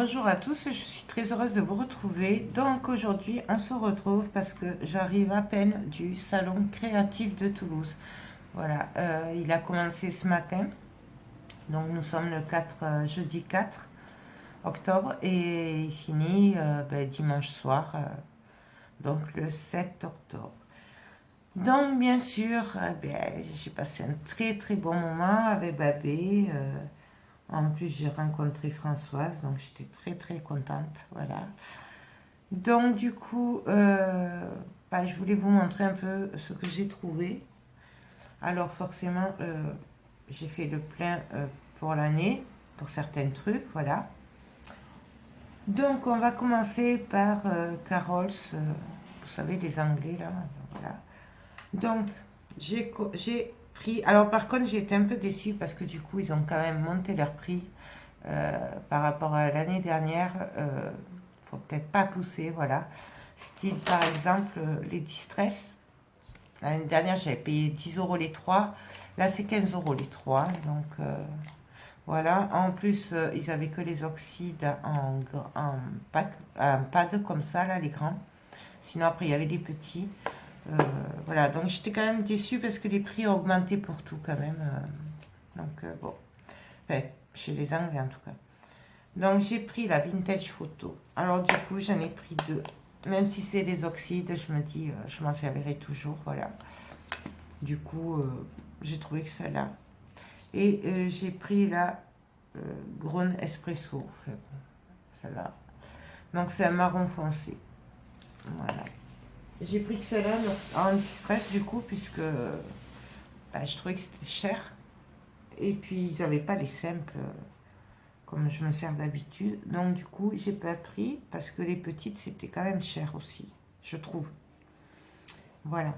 Bonjour à tous, je suis très heureuse de vous retrouver. Donc aujourd'hui, on se retrouve parce que j'arrive à peine du salon créatif de Toulouse. Voilà, il a commencé ce matin, donc nous sommes le jeudi 4 octobre et il finit dimanche soir, donc le 7 octobre. Donc bien sûr, j'ai passé un très très bon moment avec Babé. En plus, j'ai rencontré Françoise, donc j'étais très très contente. Voilà. Donc, du coup, je voulais vous montrer un peu ce que j'ai trouvé. Alors, forcément, j'ai fait le plein pour l'année, pour certains trucs, voilà. Donc, on va commencer par Carol's, vous savez, les Anglais, là. Voilà. Donc, j'ai pris. Alors, par contre, j'ai été un peu déçue parce que du coup, ils ont quand même monté leur prix par rapport à l'année dernière. Faut peut-être pas pousser, voilà. Style, par exemple, les Distress. L'année dernière, j'avais payé 10 euros les 3. Là, c'est 15 euros les 3. Donc, voilà. En plus, ils avaient que les oxydes en pack, un pad comme ça, là, les grands. Sinon, après, il y avait les petits. Voilà, donc j'étais quand même déçue parce que les prix ont augmenté pour tout quand même. Bon, enfin, chez les Anglais en tout cas. Donc j'ai pris la vintage photo. Alors du coup, j'en ai pris deux. Même si c'est les oxydes, je me dis, je m'en servirai toujours, voilà. Du coup, j'ai trouvé que celle-là. Et j'ai pris la Grown Espresso. Enfin, bon, celle-là. Donc c'est un marron foncé. Voilà. J'ai pris que celle-là en distress du coup, puisque je trouvais que c'était cher. Et puis ils n'avaient pas les simples comme je me sers d'habitude. Donc du coup, j'ai pas pris parce que les petites, c'était quand même cher aussi, je trouve. Voilà.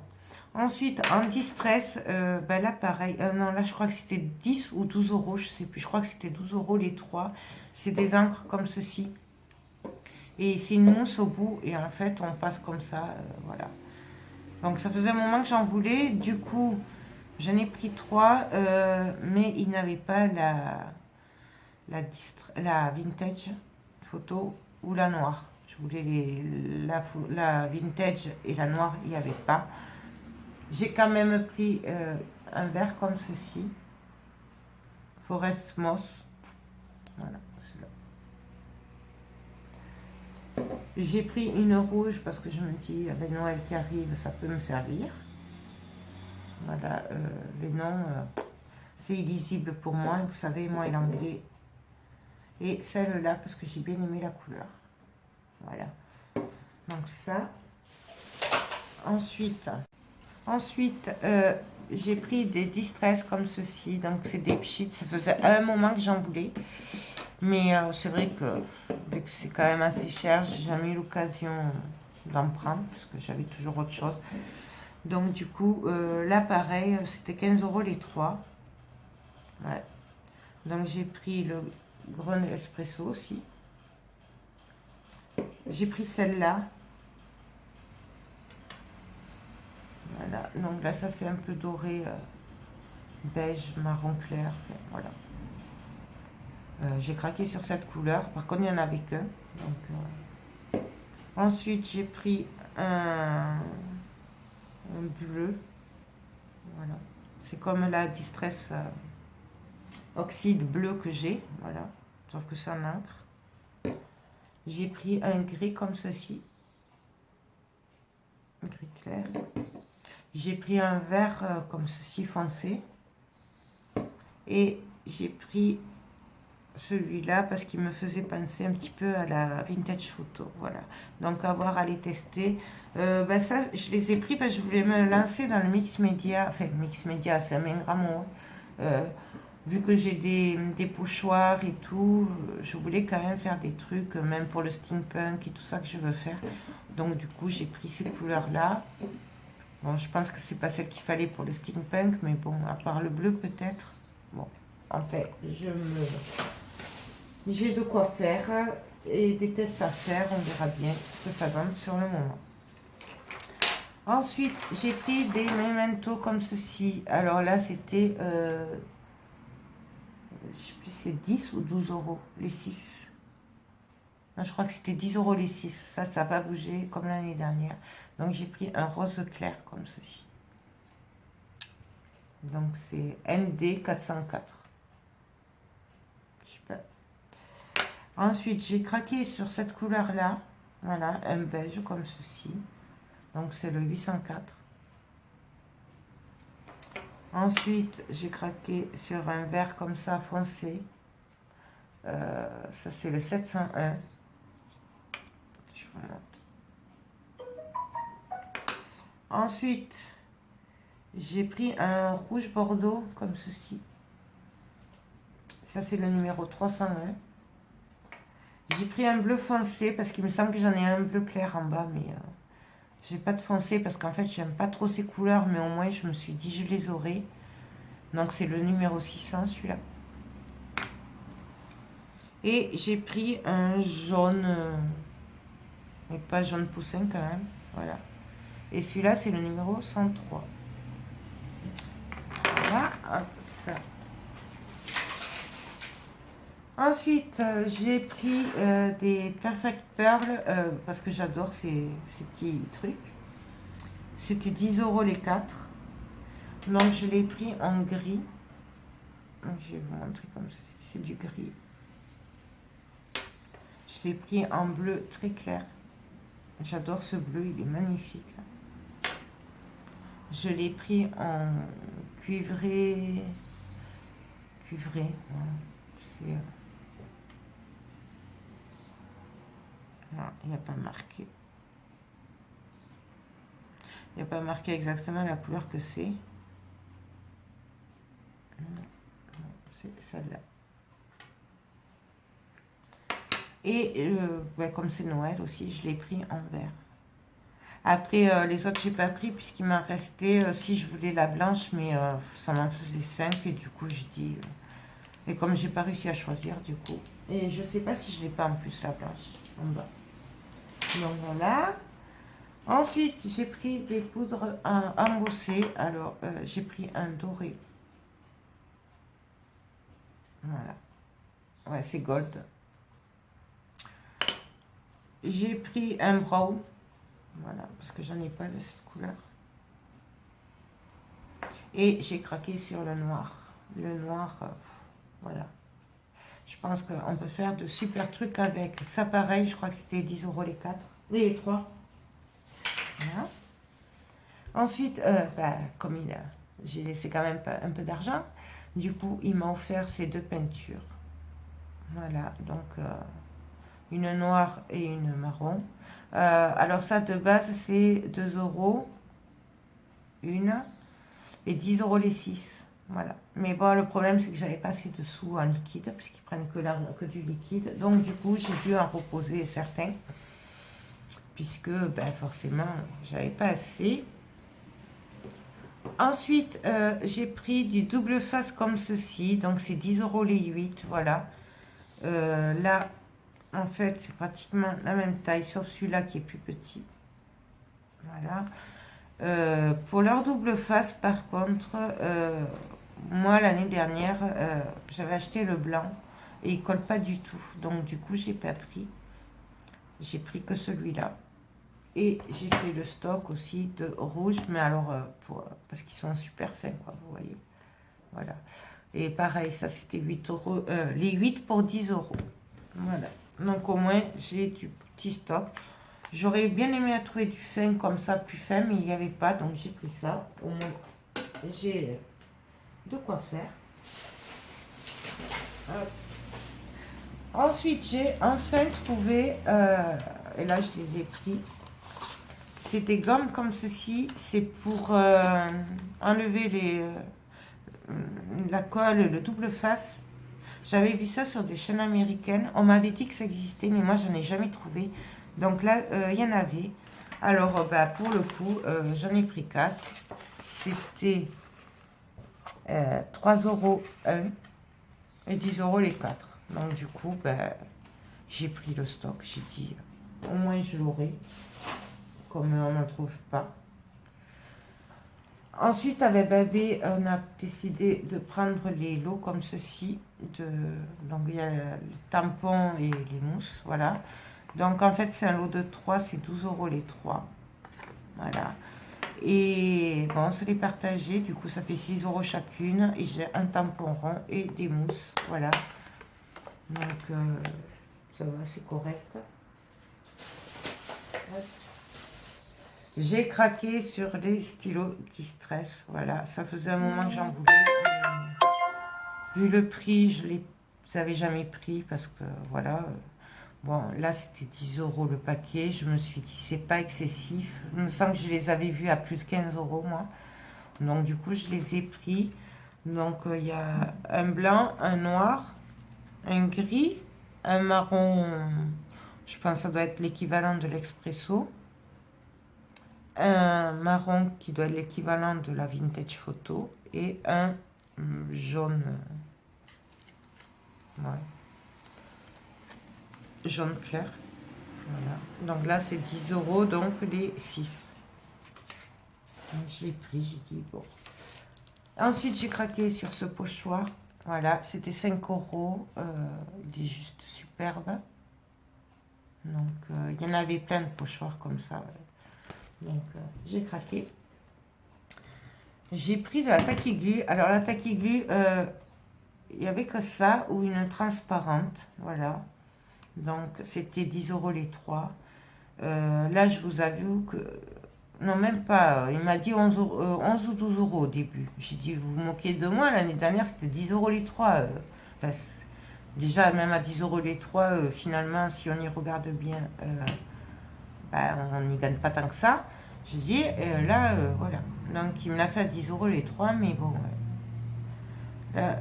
Ensuite, en distress, là pareil, non, là je crois que c'était 10 ou 12 euros, je sais plus, je crois que c'était 12 euros les trois. C'est des encres comme ceci. Et c'est une mousse au bout, et en fait, on passe comme ça, voilà. Donc ça faisait un moment que j'en voulais, du coup, j'en ai pris trois, mais ils n'avaient pas la vintage photo ou la noire. Je voulais la vintage et la noire, il n'y avait pas. J'ai quand même pris un verre comme ceci. Forest Moss. Voilà, celui-là. J'ai pris une rouge parce que je me dis, avec Noël qui arrive, ça peut me servir. Voilà, les noms, c'est illisible pour moi. Vous savez, moi et l'anglais. Et celle-là, parce que j'ai bien aimé la couleur. Voilà. Donc ça. Ensuite, j'ai pris des distress comme ceci. Donc c'est des pchits. Ça faisait un moment que j'en voulais. Mais c'est vrai que vu que c'est quand même assez cher, j'ai jamais eu l'occasion d'en prendre parce que j'avais toujours autre chose. Donc du coup, là pareil, c'était 15 euros les trois. Ouais. Donc j'ai pris le Grown Espresso aussi. J'ai pris celle-là. Voilà, donc là ça fait un peu doré, beige, marron clair, voilà. J'ai craqué sur cette couleur, par contre il n'y en avait que. Donc, ensuite j'ai pris un bleu, voilà. C'est comme la Distress oxyde bleu que j'ai, voilà, sauf que c'est en encre. J'ai pris un gris comme ceci, un gris clair. J'ai pris un vert comme ceci foncé. Et j'ai pris celui-là parce qu'il me faisait penser un petit peu à la vintage photo. Voilà. Donc à voir, à les tester. Ça, je les ai pris parce que je voulais me lancer dans le mix média. Enfin, mix média, c'est un même grand mot. Vu que j'ai des pochoirs et tout, je voulais quand même faire des trucs, même pour le steampunk et tout ça que je veux faire. Donc du coup, j'ai pris ces couleurs-là. Bon, je pense que c'est pas celle qu'il fallait pour le steampunk, mais bon, à part le bleu peut-être. Bon, en fait, j'ai de quoi faire et des tests à faire, on verra bien ce que ça donne sur le moment. Ensuite, j'ai pris des mementos comme ceci. Alors là, c'était, je sais plus, c'est 10 ou 12 euros, les 6. Je crois que c'était 10 € les 6. Ça n'a pas bougé comme l'année dernière. Donc j'ai pris un rose clair comme ceci. Donc c'est MD 404. Super. Ensuite, j'ai craqué sur cette couleur-là. Voilà, un beige comme ceci. Donc c'est le 804. Ensuite, j'ai craqué sur un vert comme ça foncé. Ça c'est le 701. Je vous montre. Ensuite, j'ai pris un rouge bordeaux comme ceci. Ça c'est le numéro 301. J'ai pris un bleu foncé parce qu'il me semble que j'en ai un bleu clair en bas, mais j'ai pas de foncé parce qu'en fait j'aime pas trop ces couleurs, mais au moins je me suis dit je les aurai. Donc c'est le numéro 600 celui-là. Et j'ai pris un jaune, mais pas jaune poussin quand même, voilà. Et celui-là c'est le numéro 103. Voilà, hop, ça. Ensuite, j'ai pris des Perfect Pearl parce que j'adore ces petits trucs. C'était 10 € les 4. Donc, je l'ai pris en gris. Donc, je vais vous montrer comme ça. C'est du gris. Je l'ai pris en bleu très clair. J'adore ce bleu, il est magnifique. Je l'ai pris en cuivré. Cuivré, voilà. C'est... il n'y a pas marqué. Il n'y a pas marqué exactement la couleur que c'est. C'est celle-là. Et comme c'est Noël aussi, je l'ai pris en vert. Après, les autres, j'ai pas pris puisqu'il m'a resté, si je voulais la blanche, mais ça m'en faisait 5 et du coup, je dis... et comme j'ai pas réussi à choisir, du coup... Et je sais pas si je l'ai pas en plus, la blanche, en bas. Donc voilà. Ensuite, j'ai pris des poudres embossées. Alors, j'ai pris un doré. Voilà. Ouais, c'est gold. J'ai pris un brown. Voilà, parce que j'en ai pas de cette couleur. Et j'ai craqué sur le noir. Le noir, voilà. Je pense qu'on peut faire de super trucs avec. Ça, pareil, je crois que c'était 10 € les 4. Les 3. Voilà. Ensuite, comme j'ai laissé quand même un peu d'argent, du coup, il m'a offert ces deux peintures. Voilà, donc une noire et une marron. Alors ça, de base, c'est 2 € une et 10 € les 6. Voilà. Mais bon, le problème, c'est que j'avais pas assez de sous en liquide, puisqu'ils prennent que du liquide. Donc, du coup, j'ai dû en reposer certains, puisque, forcément, j'avais pas assez. Ensuite, j'ai pris du double face comme ceci. Donc, c'est 10 € les 8. Voilà. Là, en fait, c'est pratiquement la même taille, sauf celui-là qui est plus petit. Voilà. Pour leur double face, par contre, moi, l'année dernière, j'avais acheté le blanc et il colle pas du tout. Donc, du coup, j'ai pas pris. J'ai pris que celui-là. Et j'ai fait le stock aussi de rouge, mais alors, parce qu'ils sont super fins, quoi, vous voyez. Voilà. Et pareil, ça, c'était 8 €, les 8 pour 10 €. Voilà. Donc, au moins, j'ai du petit stock. J'aurais bien aimé trouver du fin comme ça, plus fin, mais il n'y avait pas, donc j'ai pris ça. Au moins, j'ai de quoi faire. Ensuite, j'ai enfin trouvé, et là je les ai pris, c'est des gommes comme ceci. C'est pour enlever la colle, le double face. J'avais vu ça sur des chaînes américaines. On m'avait dit que ça existait, mais moi je n'en ai jamais trouvé. Donc là, il y en avait. Alors, pour le coup, j'en ai pris 4. C'était 3 € un et 10 € les 4. Donc du coup, j'ai pris le stock. J'ai dit, au moins je l'aurai, comme on n'en trouve pas. Ensuite, avec Babé, on a décidé de prendre les lots comme ceci. Donc il y a le tampon et les mousses, voilà. Donc en fait c'est un lot de 3, c'est 12 € les 3. Voilà. Et bon, on se les partageait, du coup ça fait 6 € chacune. Et j'ai un tampon rond et des mousses. Voilà. Donc ça va, c'est correct. J'ai craqué sur les stylos Distress. Voilà, ça faisait un moment que j'en voulais. Vu le prix, je les avais jamais pris parce que voilà. Bon, là c'était 10 € le paquet. Je me suis dit, c'est pas excessif. Il me semble que je les avais vus à plus de 15 € moi. Donc du coup, je les ai pris. Donc il y a un blanc, un noir, un gris, un marron. Je pense que ça doit être l'équivalent de l'Expresso. Un marron qui doit être l'équivalent de la Vintage Photo. Et un jaune. Ouais. Jaune clair. Voilà. Donc là, c'est 10 €, donc les 6. Donc, je l'ai pris, j'ai dit bon. Ensuite, j'ai craqué sur ce pochoir. Voilà, c'était 5 €. Il est juste superbe. Donc, il y en avait plein de pochoirs comme ça. Donc, j'ai craqué. J'ai pris de la taquiglu. Alors, la taquiglu, il n'y avait que ça ou une transparente. Voilà. Donc, c'était 10 € les 3. Là, je vous avoue que... Non, même pas. Il m'a dit 11 ou 12 € au début. J'ai dit, vous vous moquez de moi. L'année dernière, c'était 10 € les 3. Enfin, déjà, même à 10 € les 3, finalement, si on y regarde bien, ben, on n'y gagne pas tant que ça. J'ai dit, là, voilà. Donc, il me l'a fait à 10 € les 3, mais bon. Là,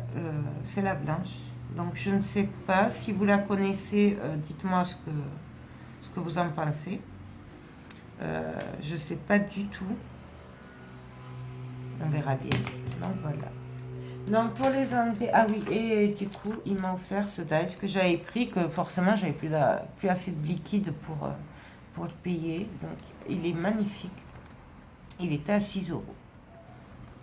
c'est la blanche. Donc, je ne sais pas. Si vous la connaissez, dites-moi ce que vous en pensez. Je ne sais pas du tout. On verra bien. Donc voilà. Donc pour les Anglais, ah oui, et du coup il m'a offert ce dice que j'avais pris, que forcément j'avais plus assez de liquide pour le payer. Donc il est magnifique. Il était à 6 €.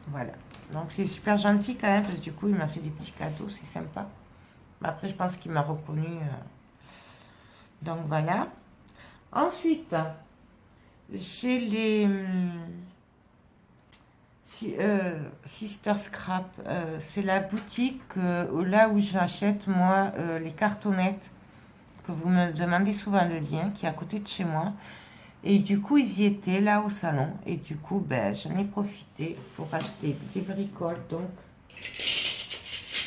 Voilà. Donc c'est super gentil quand même, parce que du coup il m'a fait des petits cadeaux, c'est sympa. Mais après je pense qu'il m'a reconnu. Donc voilà. Ensuite, j'ai les Sister Scrap. C'est la boutique là où j'achète moi les cartonnettes que vous me demandez souvent le lien, qui est à côté de chez moi. Et du coup, ils y étaient là au salon. Et du coup, ben, j'en ai profité pour acheter des bricoles. Donc,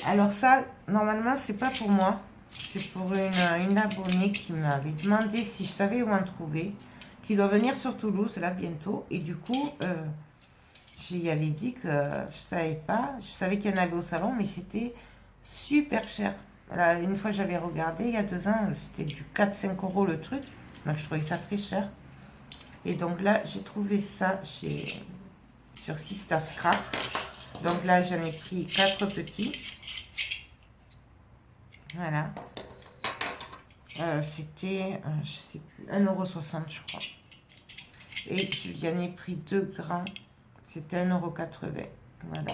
alors ça, normalement, c'est pas pour moi. C'est pour une abonnée qui m'avait demandé si je savais où en trouver, qui doit venir sur Toulouse là bientôt. Et du coup, je lui avais dit que je savais pas. Je savais qu'il y en avait au salon, mais c'était super cher. Voilà, une fois, j'avais regardé il y a 2 ans, c'était du 4-5 € le truc. Donc, je trouvais ça très cher. Et donc là, j'ai trouvé ça sur Sister Scrap. Donc là, j'en ai pris 4 petits. Voilà. C'était, je sais plus, 1,60 € je crois. Et je en ai pris 2 grands. C'était 1,80 €. Voilà.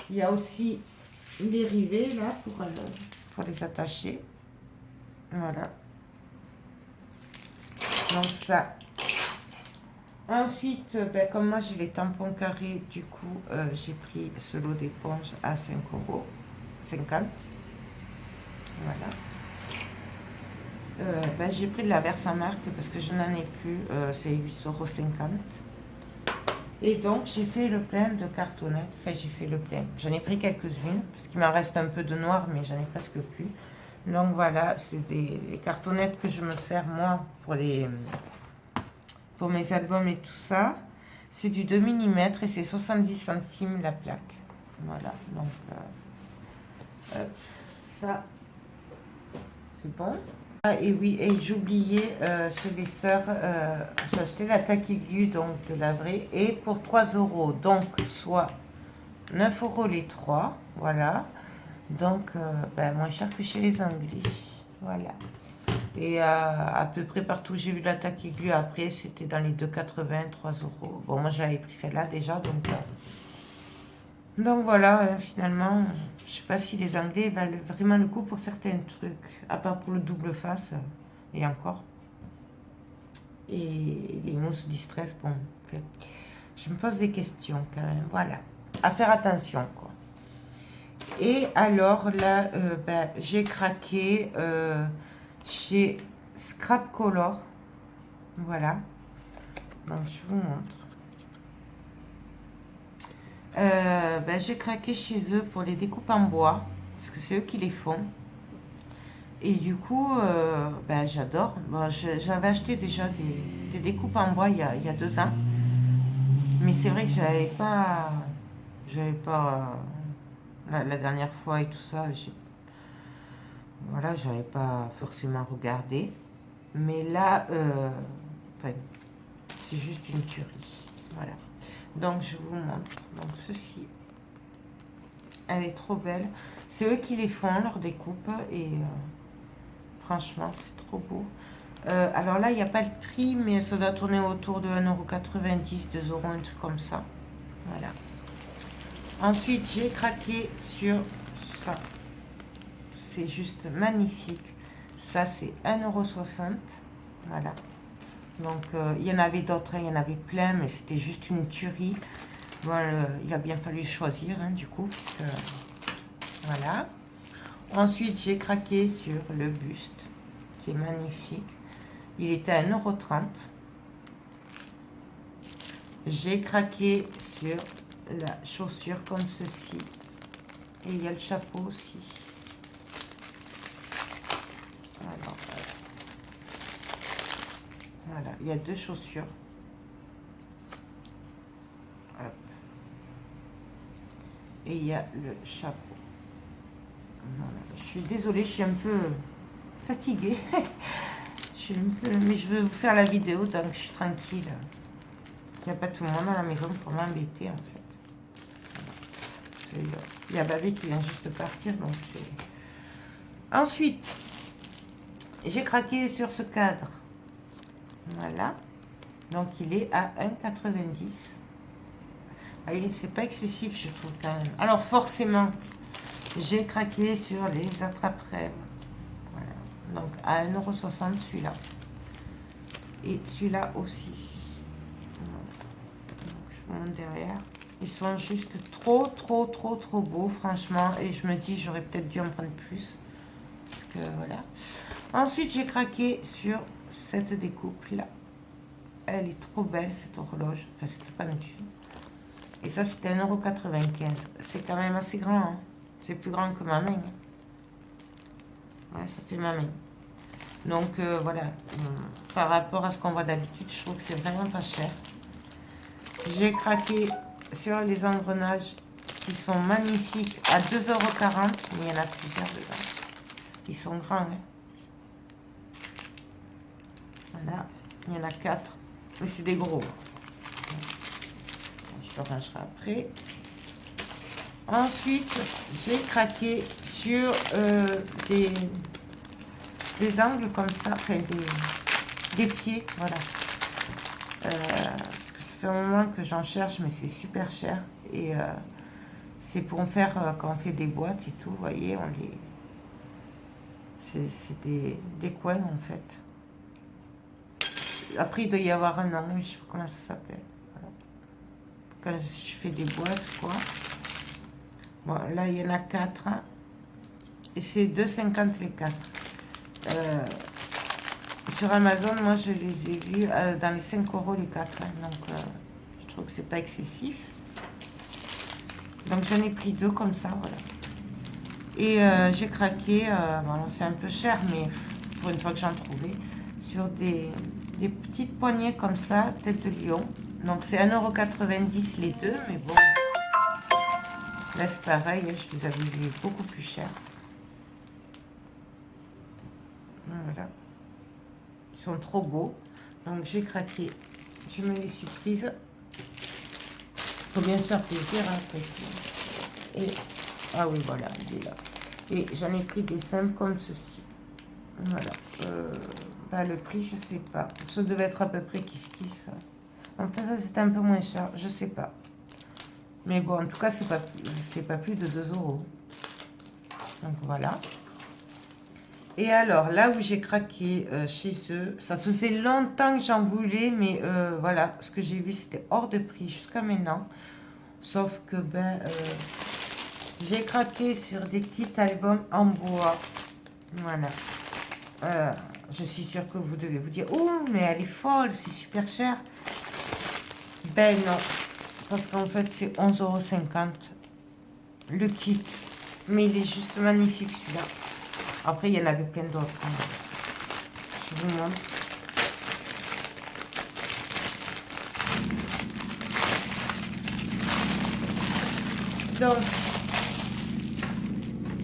Il y a aussi des rivets là pour les attacher. Voilà. Donc ça. Ensuite, ben, comme moi j'ai les tampons carrés, du coup j'ai pris ce lot d'éponges à 5,50 €. Voilà. Ben, j'ai pris de la Versamark parce que je n'en ai plus, c'est 8,50 €. Et donc j'ai fait le plein de cartonnettes. Enfin, j'ai fait le plein. J'en ai pris quelques-unes parce qu'il m'en reste un peu de noir, mais j'en ai presque plus. Donc voilà, c'est des cartonnettes que je me sers moi pour mes albums et tout ça. C'est du 2 mm et c'est 70 centimes la plaque. Voilà, donc ça c'est bon. Ah, et oui, et j'oubliais chez les sœurs, j'ai acheté la taquiglu, donc de la vraie, et pour 3 €, donc soit 9 € les 3, voilà. Donc ben, moins cher que chez les Anglais, voilà. Et à peu près partout où j'ai vu la taquiglu après, c'était dans les 2,80, 3 €. Bon, moi j'avais pris celle-là déjà, donc voilà, finalement, je sais pas si les Anglais valent vraiment le coup pour certains trucs, à part pour le double face, et encore. Et les mousses distress, bon, je me pose des questions quand même. Voilà, à faire attention, quoi. Et alors là, ben, j'ai craqué chez Scrap Color. Voilà. Donc je vous montre. Ben, j'ai craqué chez eux pour les découpes en bois. Parce que c'est eux qui les font. Et du coup, ben, j'adore. Bon, j'avais acheté déjà des découpes en bois il y a 2 ans. Mais c'est vrai que j'avais pas la dernière fois et tout ça. Voilà, j'avais pas forcément regardé. Mais là, enfin, c'est juste une tuerie. Voilà. Donc, je vous montre. Donc, ceci. Elle est trop belle. C'est eux qui les font, leurs découpes. Et franchement, c'est trop beau. Alors là, il n'y a pas le prix, mais ça doit tourner autour de 1,90 €, 2 €, un truc comme ça. Voilà. Ensuite, j'ai craqué sur ça. C'est juste magnifique. Ça, c'est 1,60 €. Voilà. Donc, il y en avait d'autres, il y en avait plein, mais c'était juste une tuerie. Bon, il a bien fallu choisir, hein, du coup, puisque... Voilà. Ensuite, j'ai craqué sur le buste, qui est magnifique. Il était à 1,30 €. J'ai craqué sur la chaussure comme ceci. Et il y a le chapeau aussi. Alors, voilà, il y a 2 chaussures. Hop. Et il y a le chapeau. Voilà. Je suis désolée, je suis un peu fatiguée. Mais je vais vous faire la vidéo donc je suis tranquille. Il n'y a pas tout le monde à la maison pour m'embêter en fait. Il y a Babi qui vient juste de partir, donc c'est... Ensuite, j'ai craqué sur ce cadre. Voilà. Donc il est à 1,90 €. Ah, c'est pas excessif, je trouve quand même. Alors forcément, j'ai craqué sur les attrape-rêves. Voilà. Donc à 1,60 € celui-là. Et celui-là aussi. Voilà. Donc, je vous montre derrière. Ils sont juste trop beaux, franchement. Et je me dis, j'aurais peut-être dû en prendre plus. Parce que voilà. Ensuite, j'ai craqué sur cette découpe-là. Elle est trop belle, cette horloge. Enfin, cette peinture. Et ça, c'était 1,95 €. C'est quand même assez grand. Hein. C'est plus grand que ma main. Ouais, ça fait ma main. Donc, voilà. Par rapport à ce qu'on voit d'habitude, je trouve que c'est vraiment pas cher. J'ai craqué sur les engrenages qui sont magnifiques à 2,40 €. Mais il y en a plusieurs dedans. Ils sont grands. Hein. Voilà. Il y en a 4. Mais c'est des gros. Je le rangerai après. Ensuite, j'ai craqué sur des angles comme ça, enfin des pieds, voilà. Parce que ça fait un moment que j'en cherche, mais c'est super cher. Et c'est pour en faire, quand on fait des boîtes et tout, vous voyez, c'est des coins en fait. Après, il doit y avoir un nom, mais je ne sais pas comment ça s'appelle. Quand je fais des boîtes, quoi. Bon, là, il y en a 4. Hein, et c'est 2,50 € les 4. Sur Amazon, moi, je les ai vus dans les 5 € les 4. Hein, donc, je trouve que c'est pas excessif. Donc, j'en ai pris 2 comme ça, voilà. Et j'ai craqué, bon, c'est un peu cher, mais pour une fois que j'en trouvais, sur des petites poignées comme ça, tête de lion. Donc, c'est 1,90 € les 2, mais bon. Là, c'est pareil, je les avais vus beaucoup plus cher. Voilà. Ils sont trop beaux. Donc, j'ai craqué. Je me les suis prises. Il faut bien se faire plaisir. Hein, et, ah oui, voilà, il est là. Et j'en ai pris des simples comme ceci. Voilà. Bah, le prix, je sais pas. Ça devait être à peu près kiff-kiff. Donc, ça, c'est un peu moins cher. Je sais pas. Mais bon, en tout cas, c'est pas plus de 2 €. Donc, voilà. Et alors, là où j'ai craqué chez eux, ça faisait longtemps que j'en voulais, mais voilà, ce que j'ai vu, c'était hors de prix jusqu'à maintenant. Sauf que, j'ai craqué sur des petits albums en bois. Voilà. Je suis sûre que vous devez vous dire, oh, mais elle est folle, c'est super cher. Ben non, parce qu'en fait, c'est 11,50 € le kit. Mais il est juste magnifique, celui-là. Après, il y en avait plein d'autres. Je vous montre. Donc,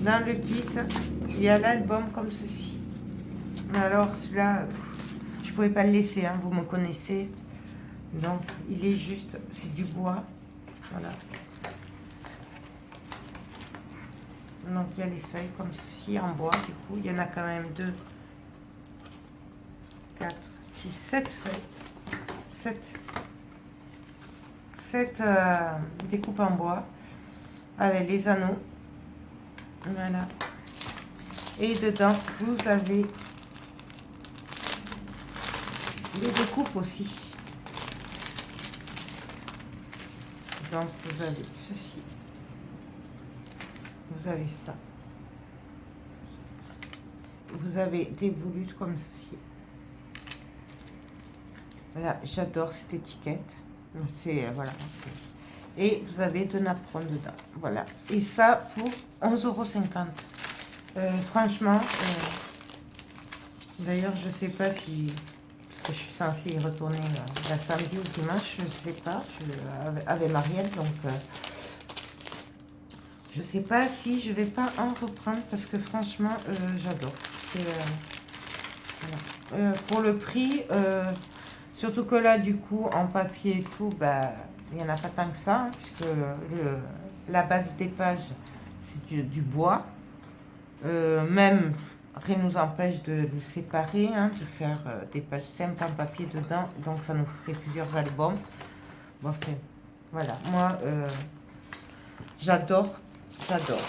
dans le kit, il y a l'album comme ceci. Alors, celui-là, je ne pouvais pas le laisser, hein, vous me connaissez. Donc, il est juste, c'est du bois. Voilà. Donc, il y a les feuilles comme ceci en bois. Du coup, il y en a quand même 2, 4, 6, 7 feuilles. 7 découpes en bois avec les anneaux. Voilà. Et dedans, vous avez les découpes aussi. Donc, vous avez ceci. Vous avez ça. Vous avez des volutes comme ceci. Voilà, j'adore cette étiquette. C'est voilà. Et vous avez de napperons dedans. Voilà. Et ça pour 11,50 €. Franchement, d'ailleurs, je sais pas si, parce que je suis censée y retourner la samedi ou dimanche, je sais pas, avec Marielle, donc je sais pas si je vais pas en reprendre parce que franchement, j'adore. Voilà. Pour le prix, surtout que là, du coup, en papier et tout, il n'y en a pas tant que ça, hein, puisque la base des pages, c'est du bois. Même, rien ne nous empêche de le séparer, hein, de faire des pages simples en papier dedans. Donc, ça nous ferait plusieurs albums. Bon, enfin, voilà. Moi, j'adore. J'adore.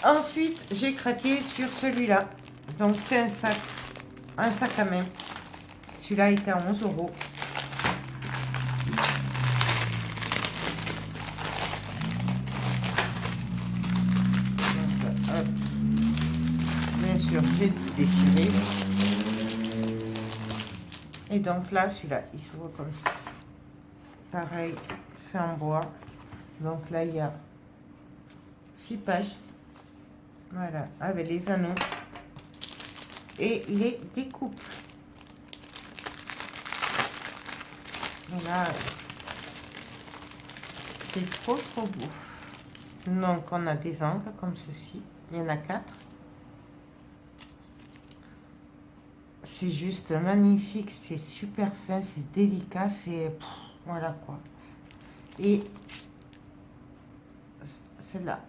Ensuite, j'ai craqué sur celui-là. Donc, c'est un sac à main. Celui-là était à 11 €. Bien sûr, j'ai tout déchiré. Et donc là, celui-là, il s'ouvre comme ça. Pareil, c'est en bois. Donc là, il y a 6 pages. Voilà, avec les anneaux et les découpes. Voilà, c'est trop beau. Donc, on a des angles comme ceci. Il y en a 4. C'est juste magnifique, c'est super fin, c'est délicat, c'est... Voilà quoi. Et celle-là.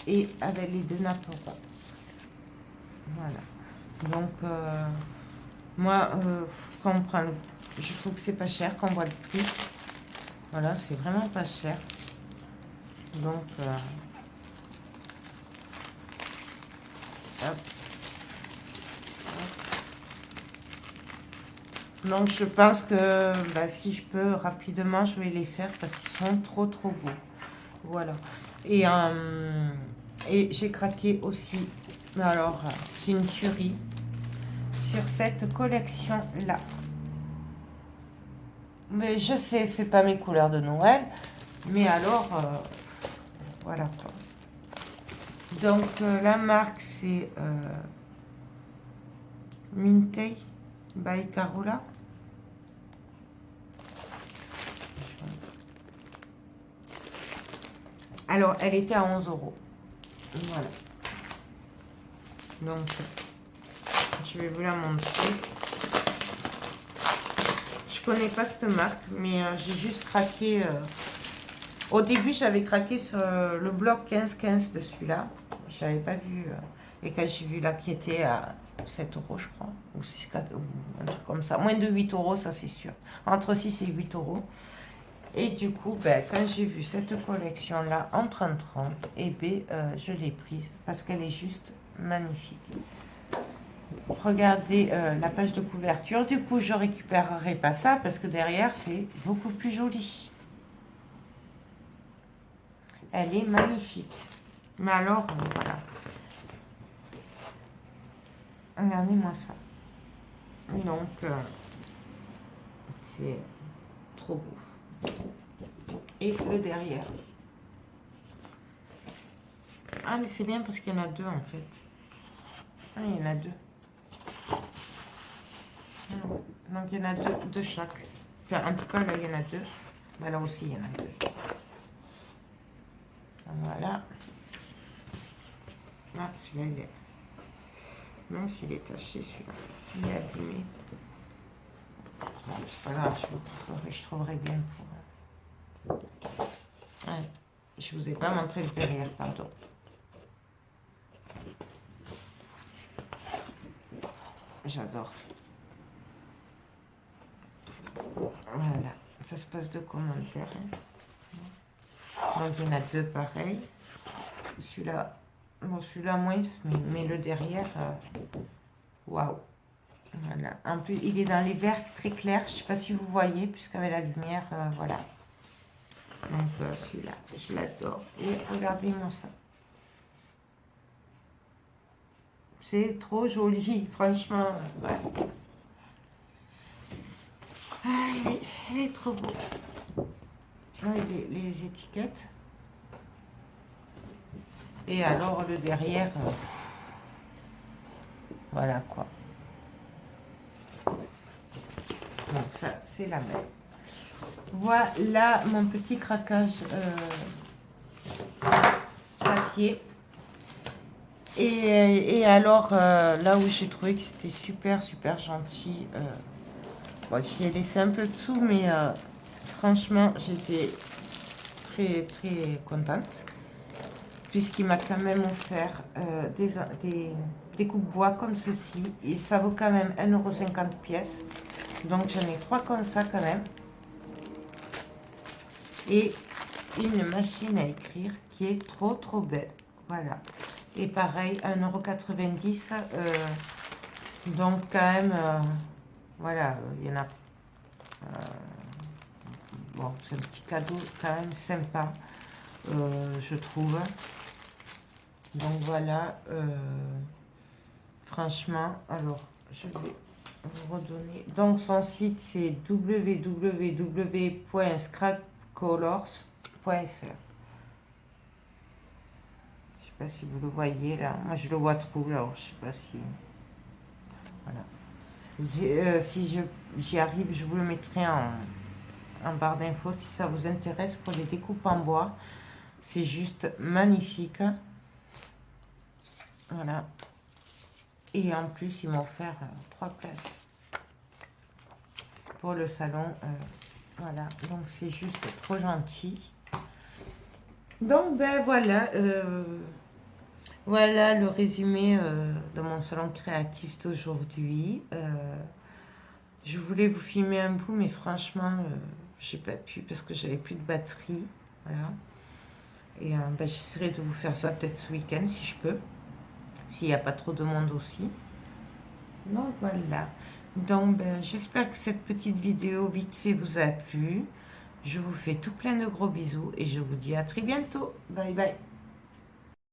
Et avec les 2 napperons. Voilà. Donc, moi, quand on prend je trouve que c'est pas cher, quand on voit le prix. Voilà, c'est vraiment pas cher. Donc, hop. Donc, je pense que si je peux, rapidement, je vais les faire parce qu'ils sont trop beaux. Voilà. Et j'ai craqué aussi. Alors, c'est une tuerie sur cette collection-là. Mais je sais, c'est pas mes couleurs de Noël. Mais alors, voilà quoi. Donc, la marque, c'est Mintei by Carola. Alors, elle était à 11 €. Voilà. Donc, je vais vous la montrer. Je connais pas cette marque, mais j'ai juste craqué. Au début, j'avais craqué sur le bloc 15-15 de celui-là. Je n'avais pas vu. Et quand j'ai vu là qui était à 7 € je crois, ou 6, 4, ou un truc comme ça. Moins de 8 €, ça c'est sûr. Entre 6 et 8 €. Et du coup, ben, quand j'ai vu cette collection-là en 30-30, et ben, je l'ai prise parce qu'elle est juste magnifique. Regardez la page de couverture. Du coup, je récupérerai pas ça parce que derrière, c'est beaucoup plus joli. Elle est magnifique. Mais alors, voilà. Regardez-moi ça. Donc, c'est trop beau. Et le derrière. Ah, mais c'est bien parce qu'il y en a deux en fait. Ah, il y en a deux. Donc, il y en a deux de chaque. Enfin, en tout cas, là, il y en a deux. Ben, là aussi, il y en a deux. Voilà. Ah, celui-là, il est... Non, s'il est taché, celui-là. Il est abîmé. Bon, c'est pas grave, je trouverai bien pour... Ouais, je vous ai pas montré le derrière, pardon. J'adore. Voilà, ça se passe de commentaires. Donc il y en a deux pareils. Celui-là, bon celui-là moins, mais le derrière, waouh. Voilà. En plus, il est dans les verts très clairs. Je ne sais pas si vous voyez, puisqu'avec la lumière, voilà. Donc celui-là, je l'adore. Et regardez-moi ça. C'est trop joli, franchement. Ouais. Ah, elle est trop beau. Les étiquettes. Et alors le derrière, voilà quoi. Donc ça, c'est la même. Voilà mon petit craquage papier. Et alors, là où j'ai trouvé que c'était super, super gentil, bon, je lui ai laissé un peu de sous, mais franchement, j'étais très, très contente. Puisqu'il m'a quand même offert des coupes-bois comme ceci. Et ça vaut quand même 1,50 € pièce. Donc j'en ai 3 comme ça quand même. Et une machine à écrire qui est trop trop belle. Voilà. Et pareil, 1,90 €. Donc quand même, voilà, il y en a... bon, c'est un petit cadeau quand même sympa, je trouve. Donc voilà, franchement, alors je vais vous redonner. Donc son site c'est www.scrapcolors.fr. Je sais pas si vous le voyez là. Moi je le vois trop là, alors je sais pas si. Voilà. Si j'y arrive, je vous le mettrai en barre d'infos si ça vous intéresse pour les découpes en bois. C'est juste magnifique. Voilà. Et en plus, ils m'ont offert 3 places pour le salon. Voilà. Donc, c'est juste trop gentil. Donc, ben voilà. Voilà le résumé de mon salon créatif d'aujourd'hui. Je voulais vous filmer un bout, mais franchement, j'ai pas pu parce que j'avais plus de batterie. Voilà. Et ben, j'essaierai de vous faire ça peut-être ce week-end si je peux. S'il n'y a pas trop de monde aussi. Donc voilà. Donc ben, j'espère que cette petite vidéo vite fait vous a plu. Je vous fais tout plein de gros bisous et je vous dis à très bientôt. Bye bye.